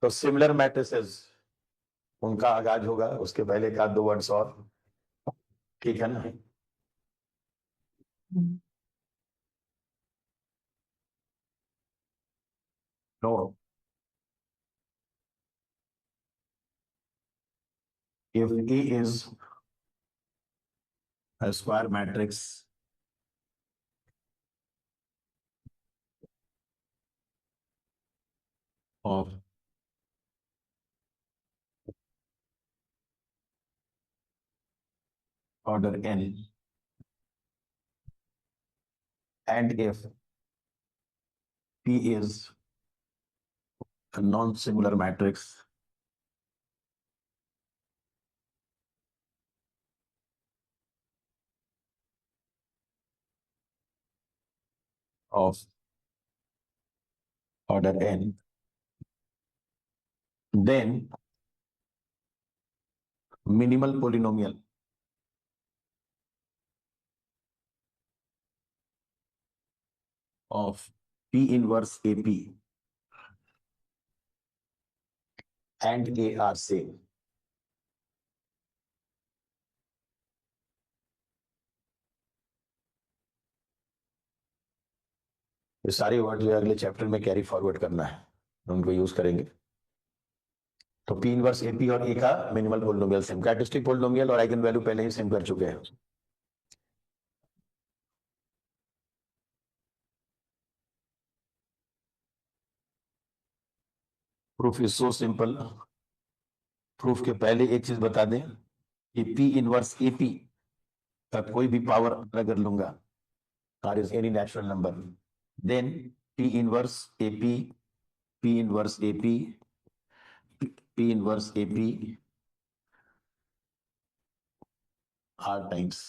तो similar matrices उनका आगाज होगा, उसके पहले का 2 वर्ड्स और, ठीक है ना। No, if A is a square matrix of order n, and if P is a non-similar matrix of order n, then minimal polynomial of P inverse AP and A are same. ये सारे word जो अगले chapter में carry forward करना है, उनको use करेंगे। तो P इनवर्स AP और A का minimal polynomial same, characteristic polynomial और आइगन वैल्यू पहले ही सेम कर चुके हैं। Proof is so simple. Proof के पहले एक चीज बता दें कि P इनवर्स AP का कोई भी पावर अगर लूंगा, R is any natural number, then P inverse AP, P inverse AP, P inverse AP R times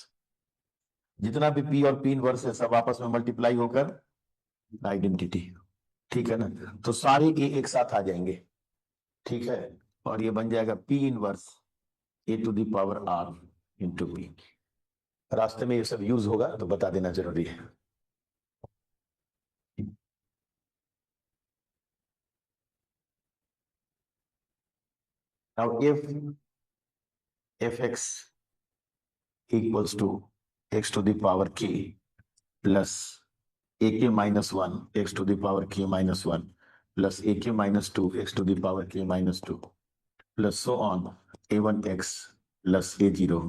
जितना भी P और P इनवर्स है सब आपस में मल्टीप्लाई होकर आइडेंटिटी, ठीक है ना। तो सारे A एक साथ आ जाएंगे, ठीक है, और ये बन जाएगा P inverse A to the power R into P। रास्ते में ये सब यूज होगा तो बता देना जरूरी है। Now if x equals to x to the power k plus ak minus 1 x to the power k minus 1 plus ak minus 2 x to the power k minus 2 plus so on a1x plus a0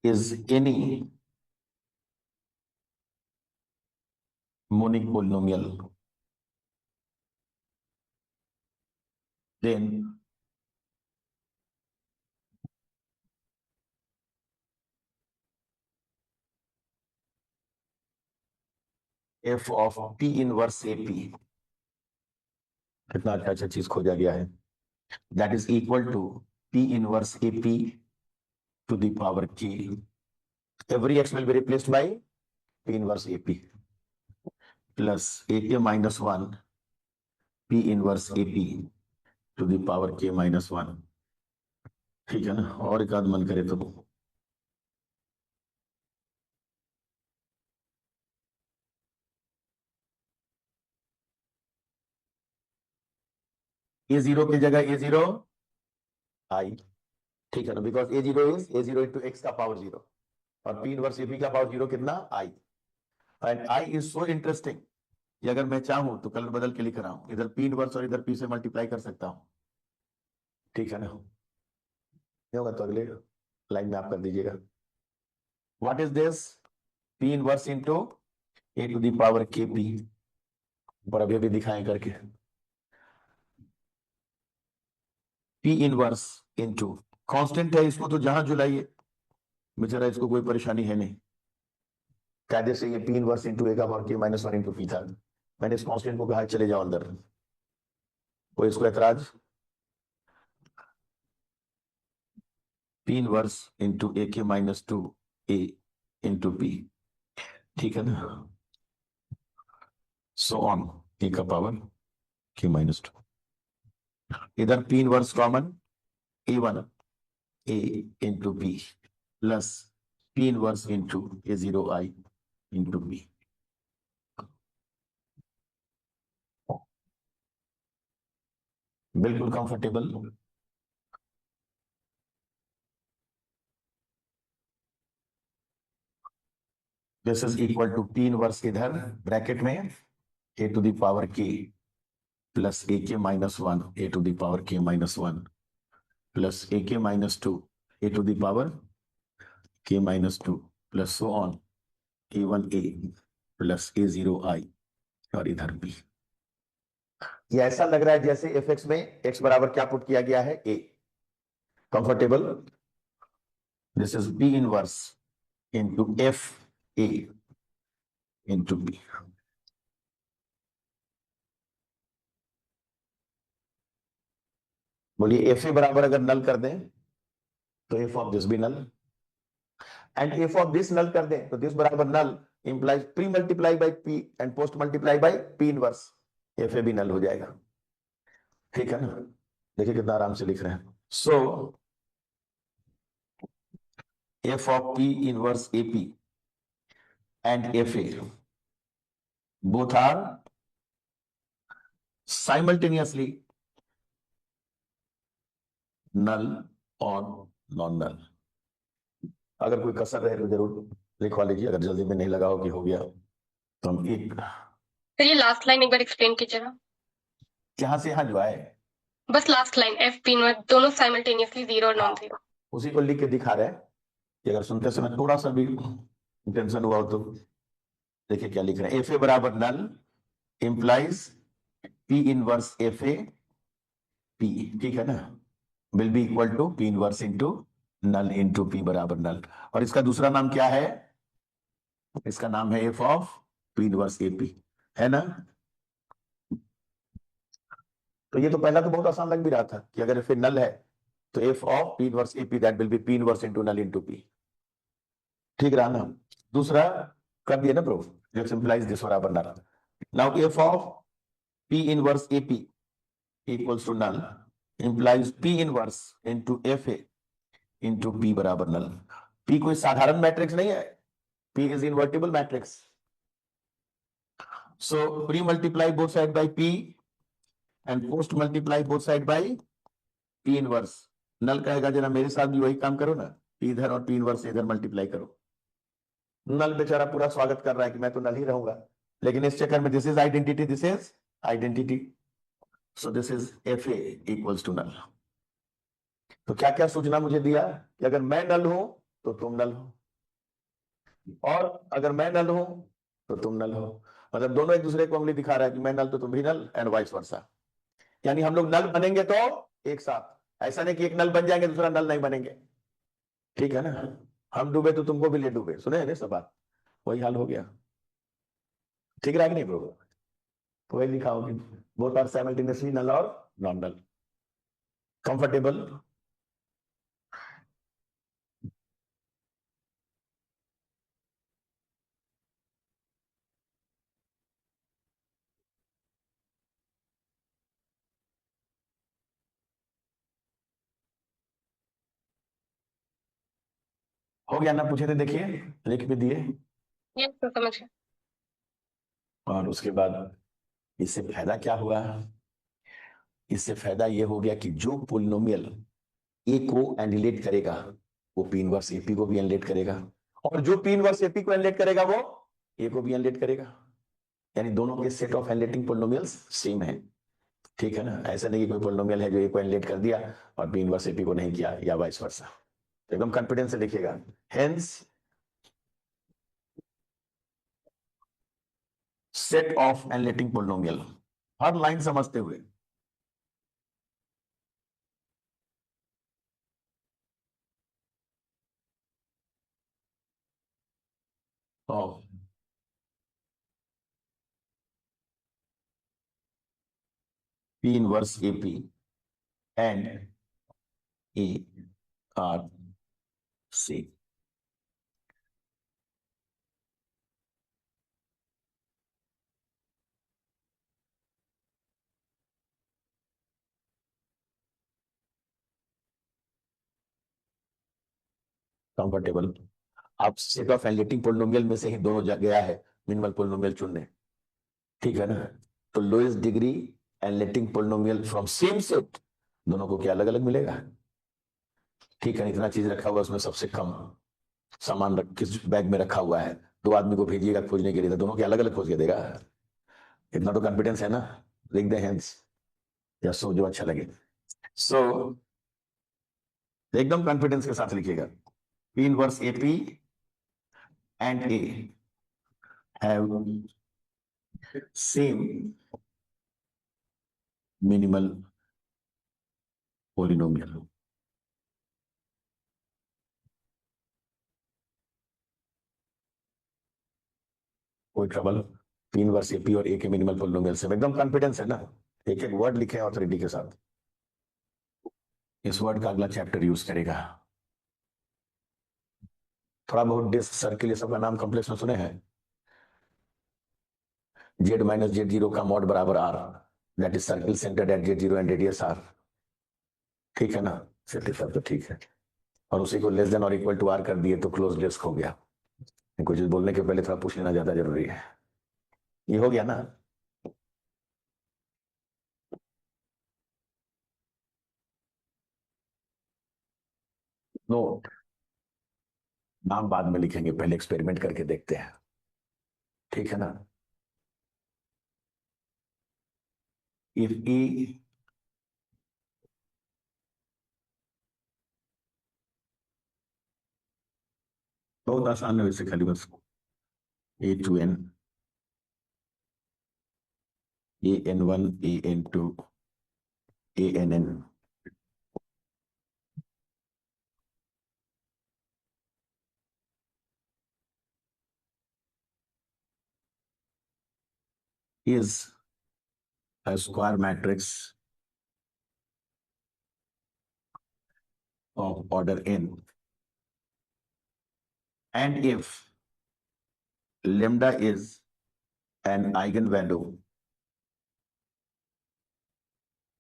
is any monic polynomial, then f of P inverse AP, कितना अच्छा चीज खोजा गया है, that is equal to P inverse AP to the power k. Every x will be replaced by P inverse AP plus ak minus 1 P inverse AP to the power k minus 1, ठीक है ना। और एक आध मन करे तो a0 की जगह a0 आई, ठीक है ना, because a0 is a0 into x का पावर 0 और P इनवर्स AP का पावर 0 कितना I. And I is so interesting कि अगर मैं चाहूं तो कलर बदल के लिख रहा हूं, इधर P इनवर्स और इधर P से मल्टीप्लाई कर सकता हूं, ठीक है ना। नहीं होगा तो अगले लाइन में आप कर दीजिएगा। What is this, P inverse into a to the power KP, और अभी अभी दिखाएं करके P इनवर्स इंटू कांस्टेंट है, इसको तो जहां जुलाइए बेचारा, इसको कोई परेशानी है नहीं। कायदे से ये P इनवर्स इंटू a का power k minus 1 into P था, मैंने इस कांस्टेंट को कहा चले जाओ अंदर, कोई इसको एतराज। P inverse into ak minus 2 a into P, ठीक है ना, सो ऑन a का पावर k माइनस 2, इधर P inverse common a1 a into P plus P inverse into a0 i into P, बिल्कुल comfortable. This is equal to P inverse इधर bracket में A to the power K plus A K minus one A to the power के minus one plus A K minus two a to the power के minus two plus so on a one a plus a zero I और इधर B. ये ऐसा लग रहा है जैसे एफ एक्स में एक्स बराबर क्या पुट किया गया है, A. Comfortable. This is B inverse into F A into B. बोलिए एफ ए बराबर अगर नल कर दें तो एफ ऑफ दिस भी null, and F of this null कर दें तो दिस बराबर null implies pre multiply by P and post multiply by P inverse, F A भी नल हो जाएगा। ठीक है ना, देखिए कितना आराम से लिख रहे हैं। So F of P inverse A P and F A both are simultaneously null और नॉन नल। अगर कोई कसर रहे तो जरूर लिखवा लीजिए, अगर जल्दी में नहीं लगा हो कि हो गया तो हम एक। सर ये लास्ट लाइन एक बार एक्सप्लेन कीजिएगा। जहां से यहां जो आए बस last line F P inverse दोनों साइमल्टेनियसली जीरो और नॉन जीरो, उसी को लिख के दिखा रहे हैं कि अगर सुनते समय थोड़ा सा भी टेंशन हुआ हो तो देखिए क्या लिख रहे हैं। एफ ए बराबर null implies P inverse F A P, ठीक है ना, will be equal to P inverse into null into P बराबर नल। और इसका दूसरा नाम क्या है, इसका नाम है F of P inverse A P, है ना। तो ये तो पहला तो बहुत आसान लग भी रहा था कि अगर एफ ए नल है तो F of P inverse A P that will be P inverse into null into P. ठीक रहा ना। दूसरा कर दिया ना प्रूफ, जो सिंपलाइज दिस बराबर null. Now F of P inverse A P equals to null implies P inverse into F A into P बराबर नल। पी कोई साधारण मैट्रिक्स नहीं है, P is invertible matrix. So pre-multiply both side by P and post-multiply both side by P inverse. नल कहेगा जरा मेरे साथ भी वही काम करो ना, P इधर और P इनवर्स इधर मल्टीप्लाई करो। नल बेचारा पूरा स्वागत कर रहा है कि मैं तो नल ही रहूंगा, लेकिन इस चक्कर में this is identity, this is identity, so this is F A equals to null. तो क्या क्या सूचना मुझे दिया कि अगर मैं नल हूं तो तुम नल हो, और अगर मैं नल हूं तो तुम नल हो। मतलब दोनों एक दूसरे को उंगली दिखा रहा है कि मैं नल तो तुम भी नल, एंड वाइस वर्सा। यानी हम लोग नल बनेंगे तो एक साथ, ऐसा नहीं कि एक नल बन जाएंगे दूसरा नल नहीं बनेंगे। ठीक है ना, हम डूबे तो तुमको भी ले डूबे, सुने हैं सब बात, वही हाल हो गया। ठीक रहा कि नहीं ब्रो, तो वही लिखा होगी बोथ आर साइमल्टेनियसली नल और नॉन नल। कंफर्टेबल। हो गया ना, पूछे थे देखिए, लिख भी दिए। ये तो समझ गए। और उसके बाद इससे फायदा क्या हुआ, इससे फायदा ये हो गया कि जो पोलिनोमियल ए को एनिलेट करेगा वो पी इनवर्स एपी को भी एनिलेट करेगा, और जो पी इनवर्स एपी को एनिलेट करेगा वो ए को भी एनिलेट करेगा। यानी दोनों के सेट ऑफ एनिलेटिंग पोलिनोमियल्स सेम है। ठीक है ना, ऐसा नहीं कि कोई पोलिनोमियल है जो ए को एनिलेट कर दिया और बी इनवर्स एपी को नहीं किया, या वाइस वर्सा। तो एकदम कॉन्फिडेंस से लिखिएगा, hence set of annihilating polynomial, हर लाइन समझते हुए। Of P inverse AP and A R C. Comfortable. आप सेट ऑफ एनिलेटिंग पोलिनोमियल में से ही दोनों गया है मिनिमल पोलिनोमियल चुनने। ठीक है ना, तो lowest degree and letting polynomial from same set, दोनों को क्या अलग अलग मिलेगा? ठीक है, इतना चीज रखा हुआ है, उसमें सबसे कम सामान किस बैग में रखा हुआ है, 2 आदमी को भेजिएगा खोजने के लिए, तो दोनों के अलग अलग खोज के देगा। इतना तो कॉन्फिडेंस है ना, लिख दे हैंड्स या सो, जो अच्छा लगे। सो एकदम कॉन्फिडेंस के साथ लिखिएगा, P inverse AP and A have same minimal polynomial. कोई ट्रबल? पी इनवर्स एपी और ए के मिनिमल पोलिनोमियल से एकदम कॉन्फिडेंस है ना। एक एक वर्ड लिखे ऑथोरिटी के साथ, इस वर्ड का अगला चैप्टर यूज करेगा। थोड़ा बहुत डिस्क सर्किल, ये सब का नाम कॉम्प्लेक्स में सुने हैं? जेड माइनस जेड जीरो का मॉड बराबर R, that is circle centred at Z zero and radius R. ठीक है ना, सिर्फ तो ठीक है। और उसी को लेस देन और इक्वल टू आर कर दिए तो क्लोज डिस्क हो गया। कुछ बोलने के पहले थोड़ा पूछ लेना ज्यादा जरूरी है। ये हो गया ना। नोट, नाम बाद में लिखेंगे, पहले एक्सपेरिमेंट करके देखते हैं, ठीक है ना। इफ ई बहुत आसान है वैसे, खाली बस a two n, a n one, a n two, a n n, is a square matrix of order n, and if lambda is an eigenvalue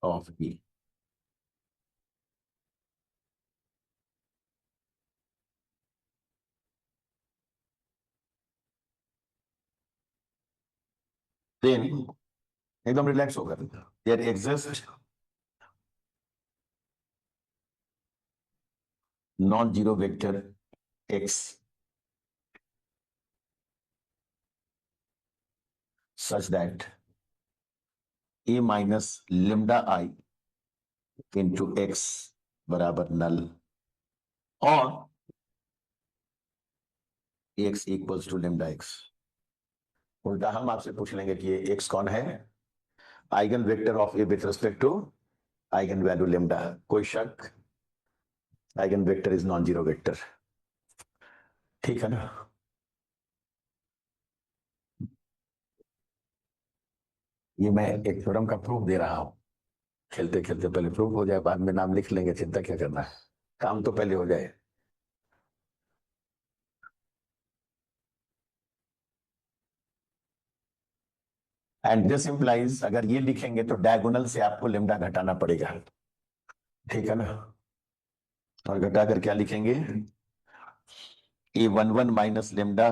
of E. Then एकदम रिलैक्स होकर, there exists non-zero vector x such that a minus lambda I into x बराबर null, और x equals to lambda x। उल्टा हम आपसे पूछ लेंगे कि ये x कौन है? Eigen vector of A with respect to eigen value lambda. कोई शक? Eigen vector is non zero vector, ठीक है ना। ये मैं एक थ्योरम का प्रूफ दे रहा हूं, खेलते खेलते पहले प्रूफ हो जाए, बाद में नाम लिख लेंगे, चिंता क्या करना है, काम तो पहले हो जाए। एंड दिस इंप्लाइज, अगर ये लिखेंगे तो डायगोनल से आपको लेम्डा घटाना पड़ेगा, ठीक है ना। और घटाकर क्या लिखेंगे? A one one minus lambda,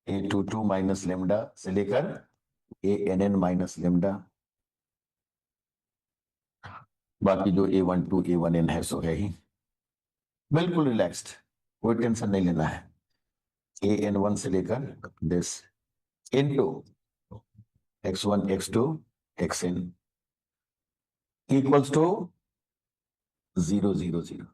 a two two minus lambda से लेकर a n n minus lambda, बाकी जो a one two a one n है सो है ही। बिल्कुल रिलैक्स्ड, कोई टेंशन नहीं लेना है। ए एन वन से लेकर this into x one x two x n equals to 0 0 0।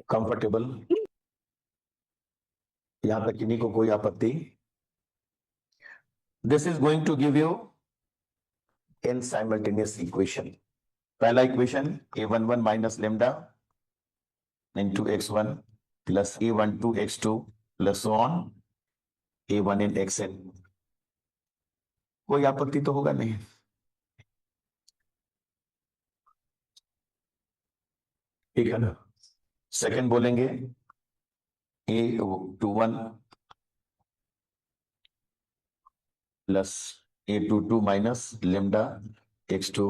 Comfortable? यहां तक किन्हीं को कोई आपत्ति? This is going to give you n simultaneous equation. पहला equation a one one minus lambda into x one plus a one two x two plus on a one n x n. कोई आपत्ति तो होगा नहीं? ठीक है ना। Second बोलेंगे a two one plus a two two minus lambda x two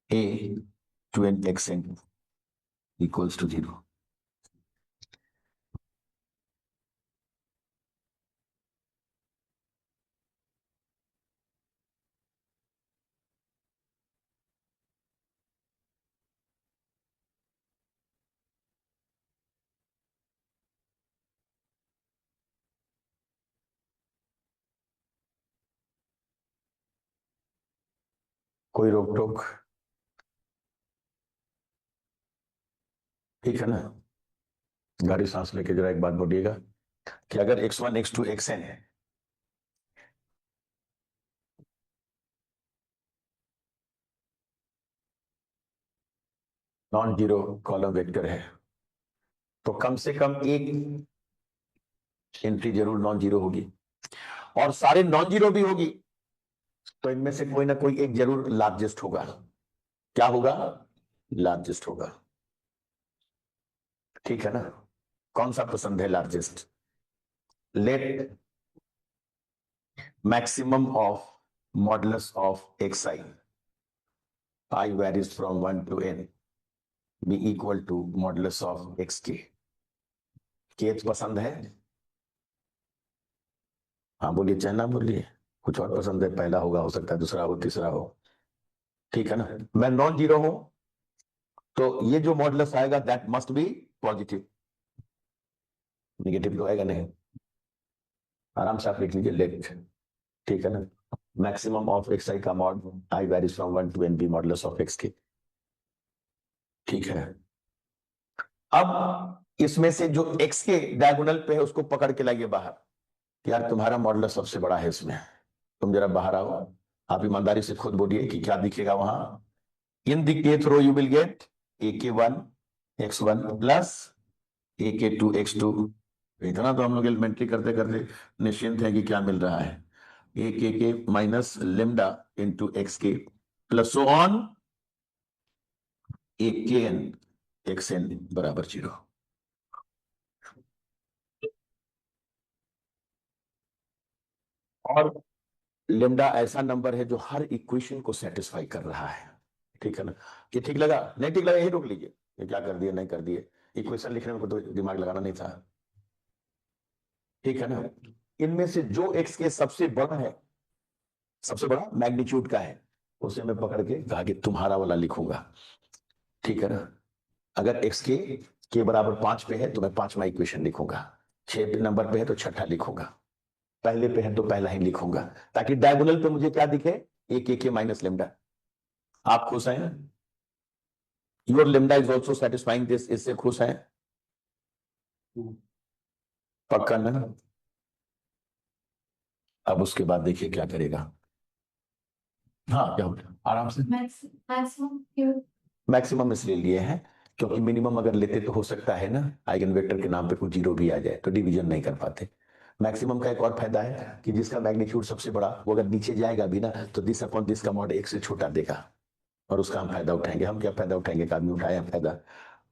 a to n xn equals to 0. कोई रोक टोक? ठीक है ना? गाड़ी सांस लेके जरा एक बात बोलिएगा कि अगर x1 x2 xn है, नॉन जीरो कॉलम वेक्टर है, तो कम से कम एक एंट्री जरूर नॉन जीरो होगी, और सारे नॉन जीरो भी होगी, तो इनमें से कोई ना कोई एक जरूर लार्जेस्ट होगा। क्या होगा? लार्जेस्ट होगा। ठीक है ना? कौन सा पसंद है largest? Let maximum of modulus of xi, I varies from 1 to n, be equal to modulus of xk. k पसंद है? हाँ बोलिए, चाहे ना बोलिए, कुछ और पसंद है, पहला होगा, हो सकता है दूसरा हो, तीसरा हो। ठीक है ना? मैं नॉन जीरो हूं, तो ये जो मॉडुलस आएगा that must be positive, negative तो आएगा नहीं। आराम से आप लिख लीजिए लेट। ठीक है ना? मैक्सिमम ऑफ xi का mod I varies from 1 to n be modulus of xk। ठीक है? अब इसमें से जो x के डायगोनल पे है उसको पकड़ के लाइए बाहर। यार तुम्हारा मॉडुलस सबसे बड़ा है इसमें, तुम जरा बाहर आओ। आप ईमानदारी से खुद बोलिए कि क्या दिखेगा वहां। In the kth row you will get ak1 x1 plus ak2 x2। इतना तो हम लोग एलिमेंट्री करते करते निश्चिंत है कि क्या मिल रहा है, ak minus lambda into x k plus so on akn xn बराबर 0। और लेमडा ऐसा नंबर है जो हर इक्वेशन को सेटिस्फाई कर रहा है। ठीक है ना? कि ठीक लगा? नहीं ठीक लगा यही रोक लीजिए, ये क्या कर दिए नहीं कर दिए, इक्वेशन लिखने में तो दिमाग लगाना नहीं था। ठीक है ना? इनमें से जो एक्स के सबसे बड़ा है, सबसे बड़ा मैग्नीट्यूड का है, उसे मैं पकड़ के कहा कि तुम्हारा वाला लिखूंगा। ठीक है ना? अगर एक्स के बराबर 5 पे है तो मैं 5वां इक्वेशन लिखूंगा, 6 नंबर पे है तो छठा लिखूंगा, पहले पे है तो पहला ही लिखूंगा, ताकि डायगोनल पे मुझे क्या दिखे, एक के माइनस लेमडा। आप खुश हैं? Your lambda is also satisfying this, इससे खुश हैं? पक्का ना? अब उसके बाद देखिए क्या करेगा। हाँ क्या बोला? आराम से। मैक्सिमम इसलिए लिए हैं क्योंकि मिनिमम अगर लेते तो हो सकता है ना आइगन वेक्टर के नाम पे कुछ जीरो भी आ जाए तो डिवीजन नहीं कर पाते। मैक्सिमम का एक और फायदा है कि जिसका मैग्नीट्यूड सबसे बड़ा, वो अगर नीचे जाएगा भी ना तो दिस अपॉन दिस का मॉड एक से छोटा देगा, और उसका हम फायदा उठाएंगे। हम क्या फायदा उठाएंगे? एक आदमी उठाया फायदा।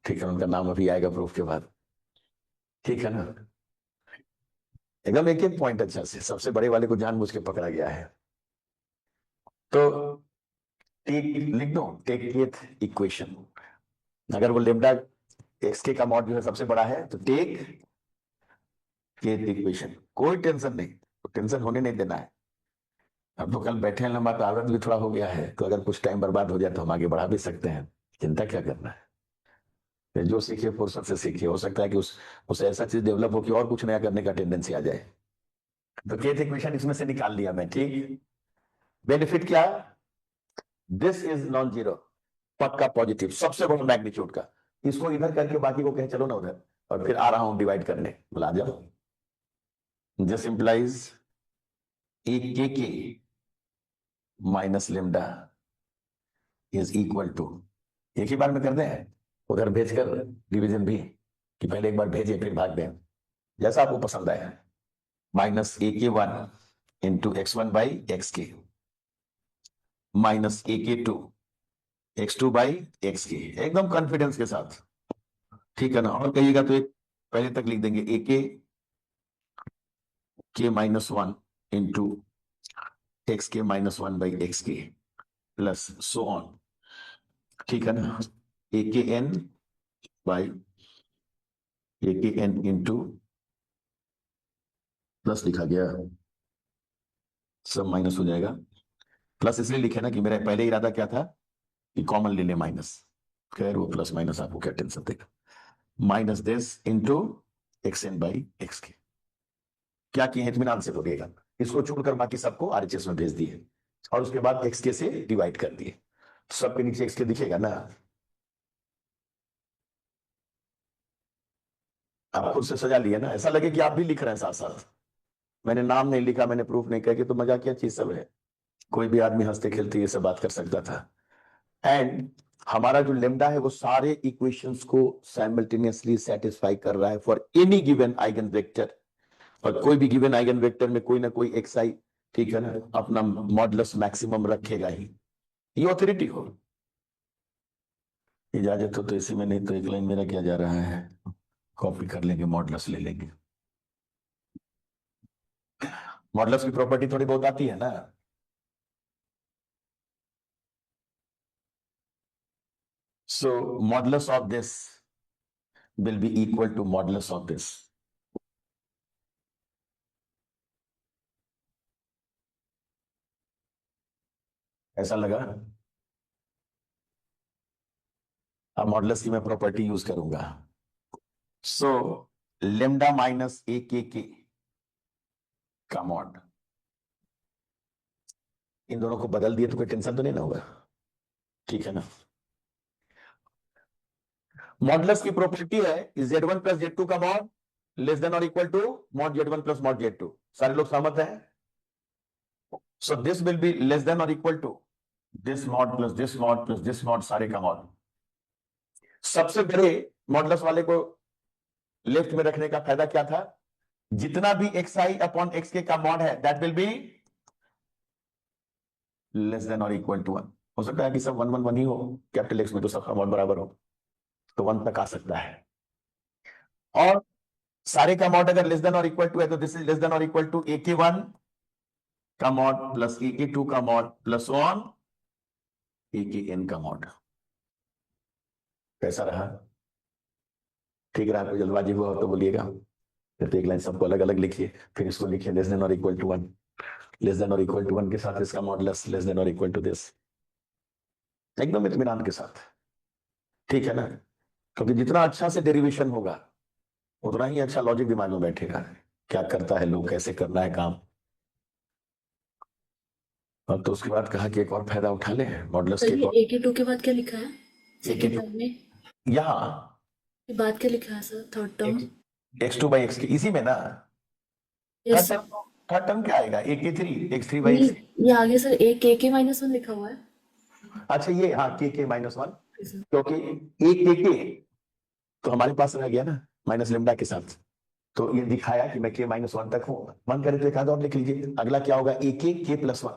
ठीक है, उनका नाम अभी आएगा प्रूफ के बाद। ठीक है ना? एकदम एक एक पॉइंट अच्छा से, सबसे बड़े वाले को जानबूझ के पकड़ा गया है। तो टेक लिख दो, टेक केथ इक्वेशन। अगर वो लेमडा एक्स के का मॉड जो है सबसे बड़ा है तो टेक केथ इक्वेशन। कोई टेंशन नहीं, तो टेंशन होने नहीं देना है। अब तो कल बैठे हैं लंबा, तो आदत भी थोड़ा हो गया है, तो अगर कुछ टाइम बर्बाद हो जाए तो हम आगे बढ़ा भी सकते हैं। चिंता क्या करना है, फिर जो सीखे फुर्सत से सीखे। हो सकता है कि उसे ऐसा चीज डेवलप हो कि और कुछ नया करने का टेंडेंसी आ जाए। तो केथ इक्वेशन इसमें से निकाल लिया मैं। ठीक, बेनिफिट क्या? दिस इज नॉन जीरो, पक्का पॉजिटिव, सबसे बड़ा मैग्नीट्यूड का। इसको इधर करके बाकी को कहे चलो ना उधर, और फिर आ रहा हूं डिवाइड करने, बुला जाओ। This implies A K minus lambda is equal to, एक ही बार में कर दें उधर भेजकर डिवीजन भी, कि पहले एक बार भेजें फिर भाग दें, जैसा आपको पसंद आए। Minus ak1 into x1 by x k minus ak2 x2 by x k, एकदम कॉन्फिडेंस के साथ। ठीक है ना? और कहिएगा तो एक पहले तक लिख देंगे के minus one into x k minus one by x k plus so on ठीक है ना, ए के एन बाई ए के एन इंटू प्लस लिखा गया, सब माइनस हो जाएगा। प्लस इसलिए लिखे ना कि मेरा पहले इरादा क्या था कि कॉमन ले ले माइनस, खैर वो प्लस माइनस आपको क्या टेंशन देगा। Minus this into X N by x K, क्या किए हैं इत्मीनान से बोलिएगा, इसको छोड़कर बाकी सबको आरएचएस में भेज दिए और उसके बाद एक्स के से डिवाइड कर दिए, तो सबके नीचे एक्स के दिखेगा ना। आप खुद से सजा लिए ना, ऐसा लगे कि आप भी लिख रहे हैं साथ साथ, मैंने नाम नहीं लिखा, मैंने प्रूफ नहीं किया, कि तो मजा क्या चीज सब है, कोई भी आदमी हंसते खेलते ये सब बात कर सकता था। एंड हमारा जो लेमडा है वो सारे इक्वेशंस को साइमल्टेनियसली सेटिस्फाई कर रहा है for any given eigen vector, और कोई भी गिवन आइगन वेक्टर में कोई ना कोई एक्स आई, ठीक है ना, अपना मॉडुलस मैक्सिमम रखेगा ही, ये ऑथोरिटी हो। इजाजत हो तो इसी में, नहीं तो एक लाइन मेरा क्या जा रहा है, कॉपी कर लेंगे, मॉडुलस ले लेंगे। मॉडुलस की प्रॉपर्टी थोड़ी बहुत आती है ना। So modulus of this will be equal to modulus of this. ऐसा लगा, अब मॉडुलस की मैं प्रॉपर्टी यूज करूंगा। सो लेमडा माइनस ए के का मॉड, इन दोनों को बदल दिए तो कोई टेंशन तो नहीं ना होगा, ठीक है ना। मॉडुलस की प्रॉपर्टी है z1 प्लस z2 का मॉड लेस देन और equal to mod z1 plus mod z2, सारे लोग सहमत हैं। So this will be less than और equal to this mod plus this mod plus this mod, सारे का मॉड। सबसे बड़े मॉडुलस वाले को लेफ्ट में रखने का फायदा क्या था, जितना भी एक्स आई अपॉन एक्स के का मॉड है that will be less than और इक्वल टू 1। हो सकता है कि सब 1 1 1 ही हो, कैपिटल एक्स में तो सबका मॉड बराबर हो, तो 1 तक आ सकता है। और सारे का मॉड अगर लेस देन और इक्वल टू है तो दिस इज लेस देन और इक्वल टू ए के 1 का मॉड प्लस ए के 2 का मॉड प्लस ऑन ए के एन का मॉड। कैसा रहा, ठीक रहा, कोई जल्दबाजी हुआ हो तो बोलिएगा, फिर तो एक लाइन सबको अलग अलग लिखिए, फिर इसको लिखिए लेस देन और इक्वल टू 1, लेस देन और इक्वल टू 1 के साथ इसका मॉडुलस लेस देन और इक्वल टू दिस, एकदम इत्मीनान के साथ, ठीक है ना। क्योंकि जितना अच्छा से डेरिवेशन होगा उतना ही अच्छा लॉजिक दिमाग में बैठेगा, क्या करता है लोग, कैसे करना है काम। और तो उसके बाद कहा कि एक और फायदा उठा ले मॉडुलस सर के ये ए के 2 के बाद क्या लिखा है सेकेंड AK2 टर्म में, यहाँ ये बाद क्या लिखा है sir third term? x2 by x के, इसी में ना yes third term, third term क्या आएगा AK3 x3 बाई नहीं, एक्स। ये आगे सर ए के -1 लिखा हुआ है। अच्छा ये हाँ के -1, सर क्योंकि ए के तो हमारे पास रह गया ना माइनस लेमडा के साथ, तो ये दिखाया कि मैं के -1 तक हूं, मन करे तो एक आधा और लिख लीजिए, अगला क्या होगा ए के प्लस 1,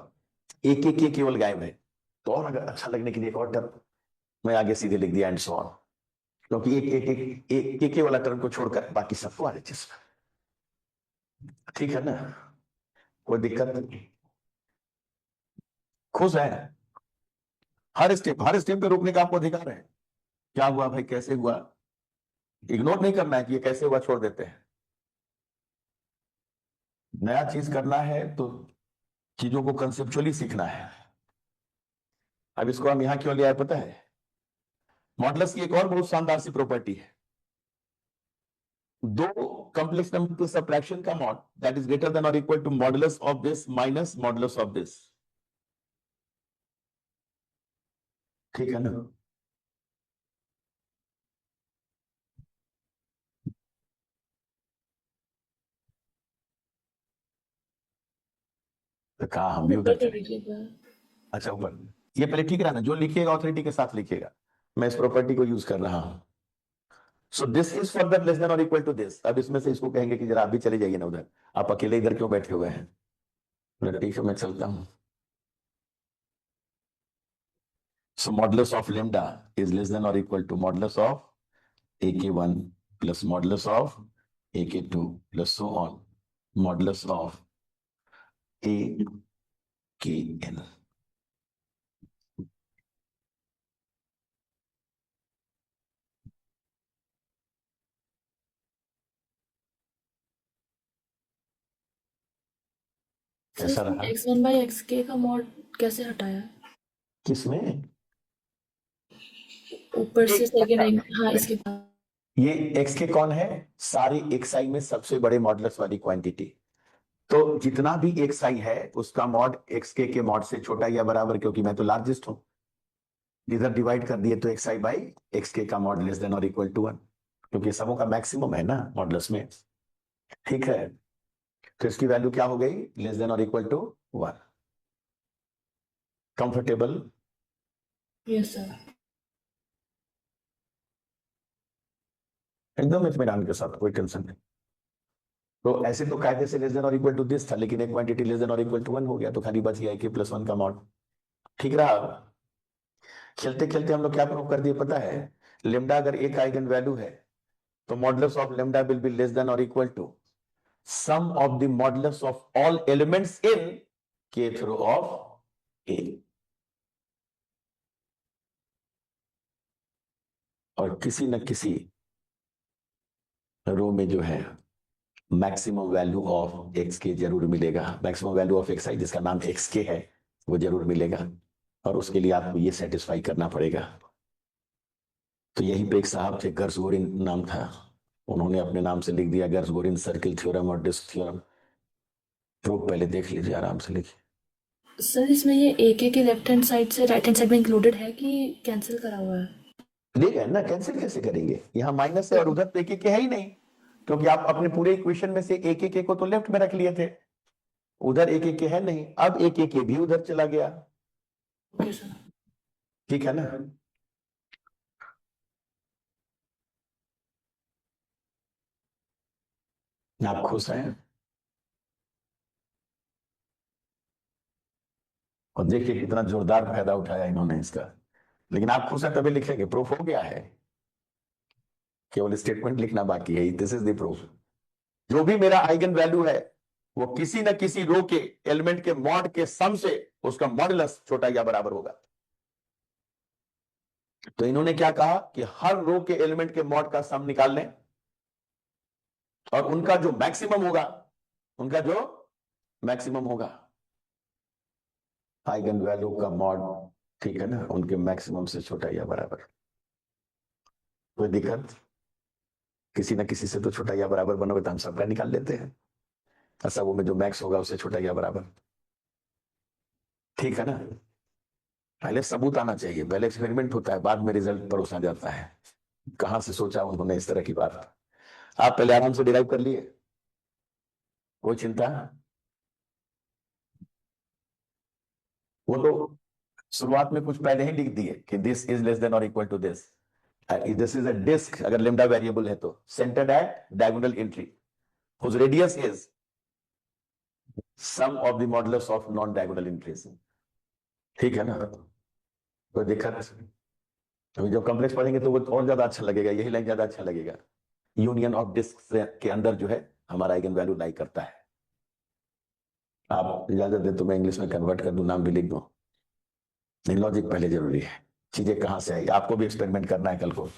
ए के केवल गायब है, तो और अगर अच्छा लगने के लिए एक और टर्म मैं आगे सीधे लिख दिया एंड सो ऑन, क्योंकि एक के वाला टर्म को छोड़कर बाकी सबको आरएचएस, ठीक है ना, कोई दिक्कत नहीं, खुश है। हर स्टेप पे रोकने का आपको अधिकार है, क्या हुआ भाई, कैसे हुआ, इग्नोर नहीं करना है कि ये कैसे हुआ, छोड़ देते हैं। नया चीज करना है तो चीजों को कंसेप्चुअली सीखना है। अब इसको हम यहां क्यों ले आए पता है, मॉडुलस की एक और बहुत शानदार सी प्रॉपर्टी है, दो कॉम्प्लेक्स नंबर के सबट्रैक्शन का mod that is greater than और equal to modulus of this minus modulus of this, ठीक है ना। तो कहा हम भी ऊपर उधर कर चले, दीजिएगा। अच्छा ऊपर, ये पहले ठीक रहना, जो लिखिएगा ऑथोरिटी के साथ लिखिएगा, मैं इस प्रॉपर्टी को यूज कर रहा हूं। सो this is further less than और इक्वल टू दिस, अब इसमें से इसको कहेंगे कि जरा आप भी चले जाइए ना उधर, आप अकेले इधर क्यों बैठे हुए हैं, ठीक है मैं चलता हूं। So modulus of lambda is less than or equal to modulus of AK1 plus modulus of AK2 plus so on modulus of AKN. कैसा रहा? x1 by xk का मॉड कैसे हटाया? किसमें? ऊपर से सेकंड, हाँ इसके बाद। ये एक्स के कौन है? सारे एक्स आई में सबसे बड़े मॉडुलस वाली क्वांटिटी। तो जितना भी एक्स आई है उसका मॉड एक्स के मॉड से छोटा या बराबर, क्योंकि मैं तो लार्जेस्ट हूं, इधर डिवाइड कर दिए तो एक्स आई बाई एक्स के का मॉड लेस देन और इक्वल टू 1, क्योंकि सबों का मैक्सिमम है ना मॉडुलस में। ठीक है, तो इसकी वैल्यू क्या हो गई? लेस देन और equal to 1। Comfortable? Yes sir. एकदम इत्मीनान के साथ, कोई टेंशन नहीं। तो ऐसे तो कायदे से लेस देन और इक्वल टू दिस था, लेकिन एक क्वांटिटी लेस देन और इक्वल टू 1 हो गया, तो खाली बच गया के प्लस 1 का मॉड। ठीक रहा? खेलते खेलते हम लोग क्या प्रूव कर दिए पता है? लेमडा अगर एक आइगन वैल्यू है तो modulus of lambda will be less than और equal to sum of the modulus of all elements in kth row of A. और किसी न किसी रो में जो है मैक्सिमम वैल्यू ऑफ एक्स के जरूर मिलेगा, मैक्सिमम वैल्यू ऑफ एक्स आई जिसका नाम एक्स के है वो जरूर मिलेगा, और उसके लिए आपको ये सेटिस्फाई करना पड़ेगा। तो यहीं पे एक साहब थे, गर्सगोरिन नाम था, उन्होंने अपने नाम से लिख दिया गर्सगोरिन सर्किल थ्योरम और डिस्क थ्योरम। प्रूफ पहले देख लीजिए, आराम से लिखिए। सर इसमें ये AK के लेफ्ट हैंड साइड से राइट हैंड साइड में इंक्लूडेड है कि कैंसिल करा हुआ है? ठीक है ना, कैंसिल कैसे करेंगे? यहाँ माइनस है और उधर तो एक है ही नहीं, क्योंकि आप अपने पूरे इक्वेशन में से एक को तो लेफ्ट में रख लिए थे, उधर एक है नहीं, अब एक भी उधर चला गया। Okay sir. ठीक है ना? आप खुश हैं? और देखिए कितना जोरदार फायदा उठाया इन्होंने इसका। लेकिन आप खुश हैं तभी लिखेंगे, प्रूफ हो गया है, केवल स्टेटमेंट लिखना बाकी है। This is the proof. जो भी मेरा आइगन वैल्यू है वो किसी न किसी रो के एलिमेंट के मॉड के सम से उसका मॉडुलस छोटा या बराबर होगा। तो इन्होंने क्या कहा कि हर रो के एलिमेंट के मॉड का सम निकाल लें, और उनका जो मैक्सिमम होगा, उनका जो मैक्सिमम होगा आइगन वैल्यू का मॉड, ठीक है ना, उनके मैक्सिमम से छोटा या बराबर। कोई दिक्कत? किसी ना किसी से तो छोटा या बराबर बनोगे तो हम सबका निकाल लेते हैं, और सबों में जो मैक्स होगा उससे छोटा या बराबर। ठीक है ना? पहले सबूत आना चाहिए, पहले एक्सपेरिमेंट होता है, बाद में रिजल्ट परोसा जाता है। कहां से सोचा उन्होंने इस तरह की बात? आप पहले आराम से डिराइव कर लिए, कोई चिंता? वो तो शुरुआत में कुछ पहले ही लिख दिए कि दिस इज लेस देन और equal to this. This is a disc, अगर लेमडा वेरिएबल है तो centred at diagonal entry whose radius is sum of the modulus of non diagonal entries। ठीक है ना? कोई दिक्कत? अभी जब कॉम्प्लेक्स पढ़ेंगे तो वो और ज्यादा अच्छा लगेगा, यही लाइन ज्यादा अच्छा लगेगा। यूनियन ऑफ डिस्क के अंदर जो है हमारा आइगन वैल्यू लाई करता है। आप इजाजत दे तो मैं इंग्लिश में कन्वर्ट कर दूं, नाम भी लिख दूं। लॉजिक पहले जरूरी है, चीजें कहां से आई, आपको भी एक्सपेरिमेंट करना है कल को।